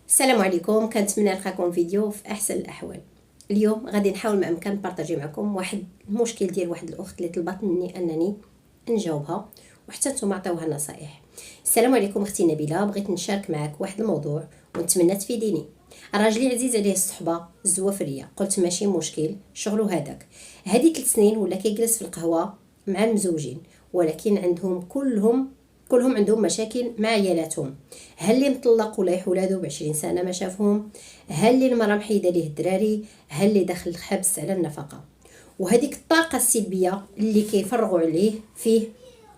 السلام عليكم. كنتمنى نلقاكم فيديو في احسن الاحوال. اليوم غادي نحاول ما امكن نبارطاجي معكم واحد المشكل ديال واحد الاخت اللي طلبت مني انني نجاوبها وحتى نتوما عطيوها نصائح. السلام عليكم اختي نبيله، بغيت نشارك معك واحد الموضوع ونتمنى تفيديني. راجلي عزيز عليه الصحبه الزوافريه، قلت ماشي مشكل شغلو هذاك. هذه 3 سنين ولا كيجلس في القهوه مع المزوجين، ولكن عندهم كلهم عندهم مشاكل مع عيالاتهم. هل اللي مطلق ولا ولادو ب20 سنه ما شافهم، هل اللي المراه محيده ليه الدراري، هل اللي داخل الحبس على النفقه. وهذيك الطاقه السلبيه اللي كيفرغوا عليه فيه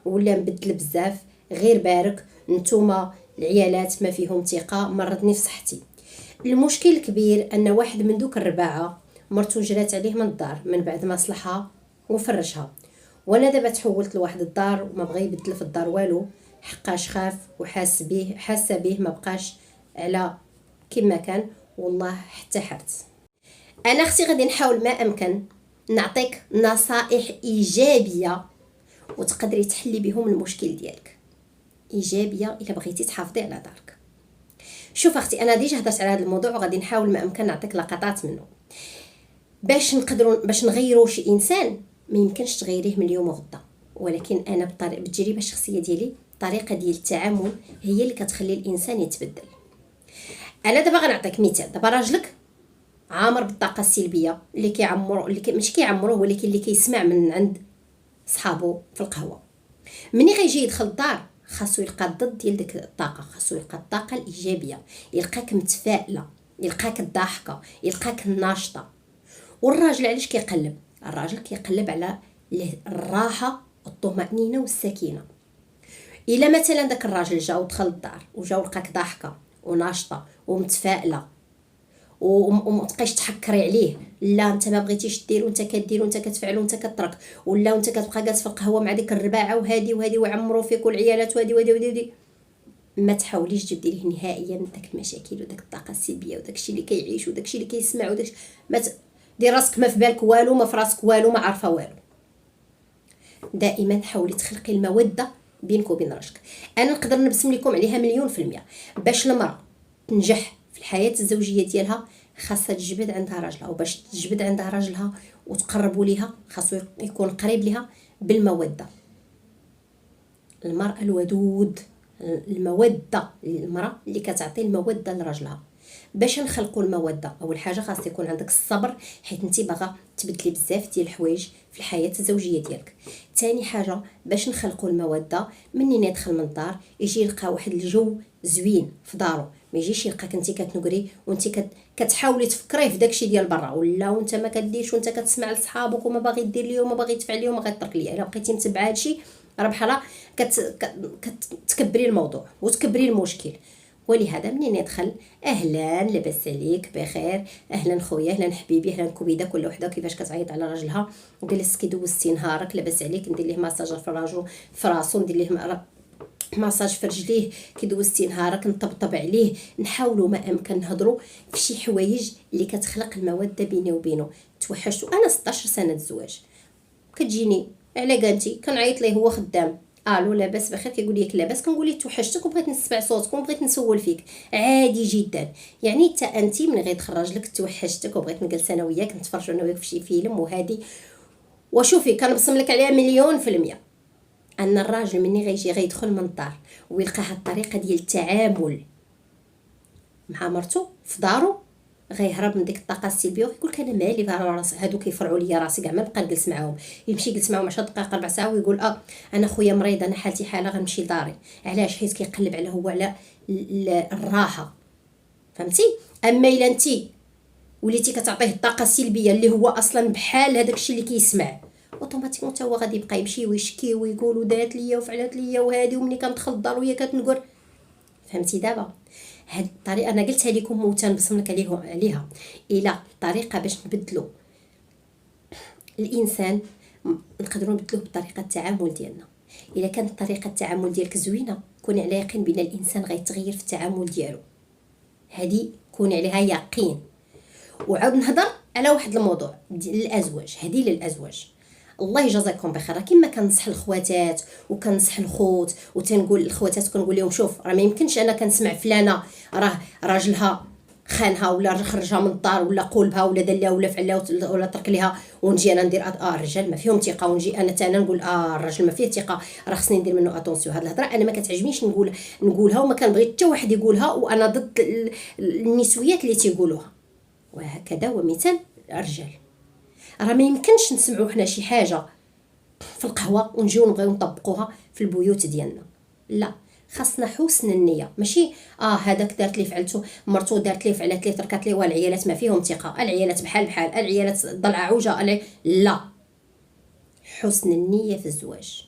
ولا مبدل بزاف. غير بارك نتوما العيالات ما فيهم ثقه، مرضني في صحتي. المشكل الكبير ان واحد من دوك الرباعه مرتو جرات عليه من الدار من بعد ما صلحها وفرشها، وانا دابا تحولت لواحد الدار وما بغى يبدل في الدار والو، حقاش خاف حاسه به ما بقاش على كما كان. والله حتى حرت. انا اختي غادي نحاول ما امكن نعطيك نصائح ايجابيه وتقدري تحلي بهم المشكل ديالك. ايجابيه الا بغيتي تحافظي على دارك. شوف اختي، انا ديجا هضرت على هذا الموضوع وغادي نحاول ما امكن نعطيك لقطات منه. باش نغيروا شي انسان ما يمكنش تغيريه من اليوم وغدا، ولكن انا بالتجربه الشخصيه ديالي الطريقه ديال التعامل هي اللي كتخلي الانسان يتبدل. انا دابا غنعطيك مثال. دابا راجلك عامر بالطاقه السلبيه اللي كيعمرو ماشي كيعمروه، ولكن اللي كيسمع من عند صحابو في القهوه. مني غيجي يدخل الدار خاصو يلقى الضد ديال ديك الطاقه، خاصو يلقى الطاقه الايجابيه، يلقاك متفائله، يلقاك ضاحكه، يلقاك ناشطه. والراجل علاش كيقلب؟ الراجل كيقلب على الراحه، الطمانينه والسكينه. الا مثلا داك الراجل جا ودخل الدار وجا ولقاك ضاحكه وناشطه ومتفائله وما تبقايش تحكري عليه، لا انت ما بغيتيش دير وانت كدير وانت كتفعل وانت كترك، ولا وانت كتبقى جالس في القهوه مع ديك الرباعه وهادي ويعمروا فيك والعيالات وهادي. ما تحاوليش تجبدي ليه نهائيا داك المشاكل وداك الطاقه السلبيه وداك الشيء اللي كيعيش وداك الشيء اللي كيسمع وداك ما دير راسك ما في بالك والو، ما في راسك والو، ما عارفه والو. دائما حاولي تخلقي الموده بينك وبين راجلك. انا نقدر نبسم لكم عليها 100%. باش المراه تنجح في الحياه الزوجيه ديالها خاصها تجبد عندها راجلها، وباش تجبد عندها راجلها وتقربوا ليها خاصو يكون قريب ليها بالموده. المراه الودود، الموده، المراه اللي كتعطي الموده لراجلها. باش نخلقوا الموده اول حاجه خاص يكون عندك الصبر، حيت انت باغا تبدلي بزاف ديال الحوايج في الحياه الزوجيه ديالك. ثاني حاجه باش نخلقوا الموده، منين يدخل من الدار يجي يلقى واحد الجو زوين في دارو، ما يجيش يلقاك انت كتنقري وانت كتحاولي تفكري في داكشي ديال برا، ولا وانت ما كديرش وانت كتسمع لصحابك وما باغي دير ليهم وما باغي تفعل ليهم وما غتترك ليا. الا بقيتي متبعه هادشي راه بحال كتكبري الموضوع وتكبري المشكل. ولهذا منين يدخل اهلا لاباس عليك بخير، اهلا خويا، اهلا حبيبي، اهلا كبيده، كل وحده كيفاش كتعيط على راجلها وجلس كيدوزتي نهارك لاباس عليك، ندير ليه ماساج في راجو في راسو، ندير ليه ماساج في رجليه، كيدوزتي نهارك نطبطب عليه. نحاولوا ما امكن نهضروا في شي حوايج اللي كتخلق الموده بيني وبينه. توحشت انا 16 سنه الزواج، كتجيني على قالتي كنعيط ليه هو خدام، الو لاباس بخير، كيقول لي لاباس، كنقول ليه توحشتك وبغيت نسمع صوتك وبغيت نسول فيك. عادي جدا. يعني حتى انت من غير تخرج لك توحشتك وبغيت نجلس انا وياك نتفرجوا انا وياك في شي فيلم وهادي. وشوفي كنبصم لك عليها 100%. ان الراجل مني غيجي غيدخل من الدار ويلقى هاد الطريقه ديال التعامل مع مرته في دارو، غيهرب من ديك الطاقه السلبيه ويقول لك انا مالي راس هادو كيفرعوا ليا راسي كاع ما نبقى نجلس معاهم. يمشي يجلس معاهم 10 دقائق 4 ساعات ويقول انا خويا مريض، انا حالتي حاله، غنمشي لداري. علاش؟ حيت كيقلب على هو على الراحه. فهمتي؟ اما الا انت وليتي كتعطيه الطاقه السلبيه اللي هو اصلا بحال هذاك الشيء اللي كيسمع، اوتوماتيكمون حتى هو غادي يبقى يمشي ويشكي ويقول ودارت ليا وفعلت ليا وهادي، ومني كندخل الدار وهي كتنقر. فهمتي؟ دابا هاد الطريقه انا قلتها لكم وتنبسم لك عليها. الى طريقه باش نبدلوا الانسان نقدروا نبدلوه بطريقه التعامل ديالنا. الا كانت طريقه التعامل ديالك زوينه كوني على يقين بان الانسان غيتغير في التعامل ديالو، هذه كوني عليها يقين. وعاود نهضر على واحد الموضوع ديال الازواج، هذه للازواج. الله يجازيكم بخير. كما كنصح الخواتات وكنصح الخوت وتنقول الخواتات كنقول لهم شوف راه ما يمكنش انا كنسمع فلانه راه راجلها خانها ولا خرجها من الدار ولا قولبها ولا دار لها ولا فعلها ولا ترك ليها ونجي انا ندير الرجال ما فيهم ثقه، ونجي انا حتى انا نقول الراجل ما فيه ثقه، راه خصني ندير منه اتونسيون. هاد الهضره انا ما كتعجبنيش نقولها وما كنبغي حتى واحد يقولها، وانا ضد النسويات اللي تيقولوها. وهكذا ومثال الرجال، راه ما يمكنش نسمعوا حنا شي حاجه في القهوه ونجيو نبغيو نطبقوها في البيوت ديالنا. لا، خاصنا حسن النيه، ماشي هذاك دارت لي فعلته مرتو دارت لي فعلت لي تركات لي والعيالات ما فيهم ثقه، العيالات بحال العيالات ضلعه عوجه. لا، حسن النيه في الزواج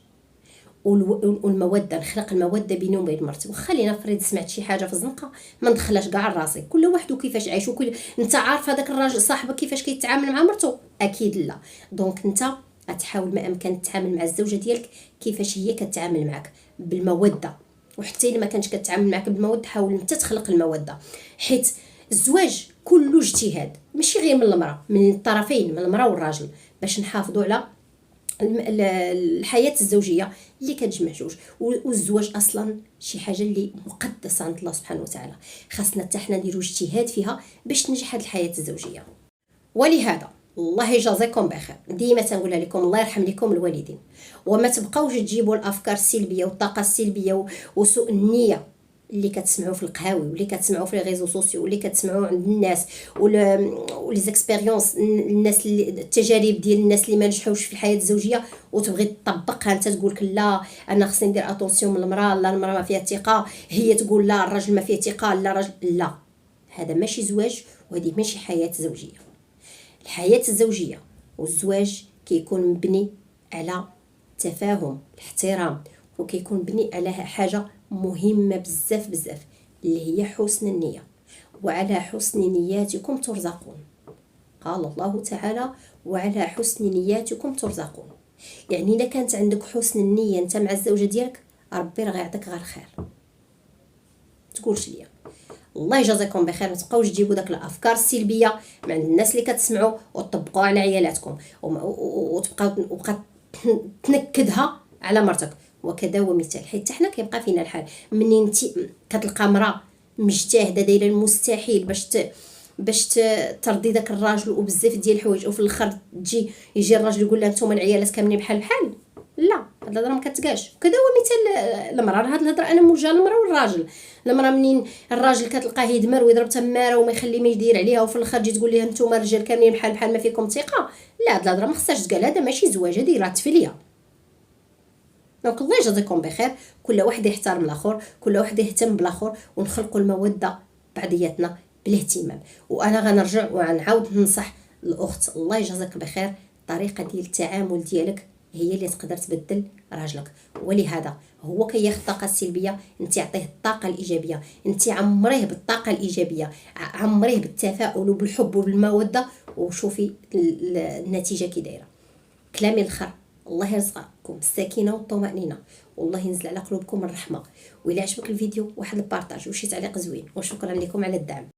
والموده، نخلق الموده بيني وبين مرتي. وخلينا نفرض سمعت شي حاجه في الزنقه ما ندخلهاش كاع لراسي، كل واحد وكيفاش عايش، وكل انت عارف هذاك الراجل صاحبك كيفاش كيتعامل مع مرته؟ اكيد لا. دونك انت غتحاول ما امكن تتعامل مع الزوجه ديالك كيفاش هي كتعامل معك بالموده، وحتى الا ما كانتش كتعامل معك بالموده حاول انت تخلق الموده، حيت الزواج كله اجتهاد ماشي غير من المراه، من الطرفين، من المراه والراجل، باش نحافظوا على الحياه الزوجيه اللي كتجمع جوج. والزواج اصلا شي حاجه اللي مقدسه عند الله سبحانه وتعالى، خاصنا حتى حنا نديروا اجتهاد فيها باش تنجح هذه الحياه الزوجيه. ولهذا الله يجازيكم بخير، ديما تنقولها لكم الله يرحم لكم الوالدين، وما تبقاوش تجيبوا الافكار السلبيه والطاقه السلبيه وسوء النيه اللي كتسمعوا في القهاوي واللي كتسمعوا في ريزو سوسيو واللي كتسمعوا عند الناس ولي زيكسبيريونس الناس التجارب ديال الناس اللي ما نجحوش في الحياه الزوجيه، وتبغي تطبقها انت تقول لك لا انا خصني ندير اتونسيون من المراه، لا المراه ما فيها ثقه، هي تقول لا الراجل ما فيه ثقه، لا الراجل لا. هذا ماشي زواج وهذه ماشي حياه زوجيه. الحياه الزوجيه والزواج كيكون مبني على تفاهم، الاحترام، وكيكون مبني على حاجه مهمه بزاف بزاف اللي هي حسن النيه. وعلى حسن نياتكم ترزقون، قال الله تعالى وعلى حسن نياتكم ترزقون. يعني الا كانت عندك حسن النيه انت مع الزوجه ديالك ربي راه غيعطيك غير الخير. تقولش ليا الله يجازيكم بخير، ما تبقاوش تجيبوا داك الافكار السلبيه من عند الناس اللي كتسمعوا وتطبقوها على عيالاتكم وبقى تنكدها على مرتك. وكذا ومثال، حيت حنا كيبقى فينا الحال منين انت كتلقى امراه مجتهده دايره المستحيل باش ترضي داك الراجل وبزاف ديال الحوايج، وفي الاخر يجي الراجل يقول لها نتوما العيالات كاملين بحال لا، هاد الهضره ما كتقاش. وكذا هو مثال المراه، هاد الهضره انا موجهه للمراه والراجل. المراه منين الراجل كتلقاه يدمر ويضرب تماره وما يخلي ما يدير عليها، وفي الاخر تجي تقول لها نتوما الرجال كاملين بحال ما فيكم ثقه، لا هاد الهضره ما خصهاش تقال، هذا ماشي زواج، هذه راه تفليه. دونك الله يجازيكم بخير، كل واحد يحترم الاخر، كل واحد يهتم بالاخر، ونخلقوا الموده بعضياتنا بالاهتمام. وانا غنرجع وغنعاود ننصح الاخت الله يجازيك بخير، الطريقه ديال التعامل ديالك هي اللي تقدر تبدل راجلك. ولهذا هو كياخذ الطاقه السلبيه انت عطيه الطاقه الايجابيه، انت عمريه بالطاقه الايجابيه، عمريه بالتفاؤل وبالحب وبالموده، وشوفي النتيجه كي دايره. كلامي الاخر، الله يرزقكم السكينه والطمانينه، والله ينزل على قلوبكم الرحمه. والى عجبك الفيديو واحد البارطاج وشي تعليق زوين، وشكرا لكم على الدعم.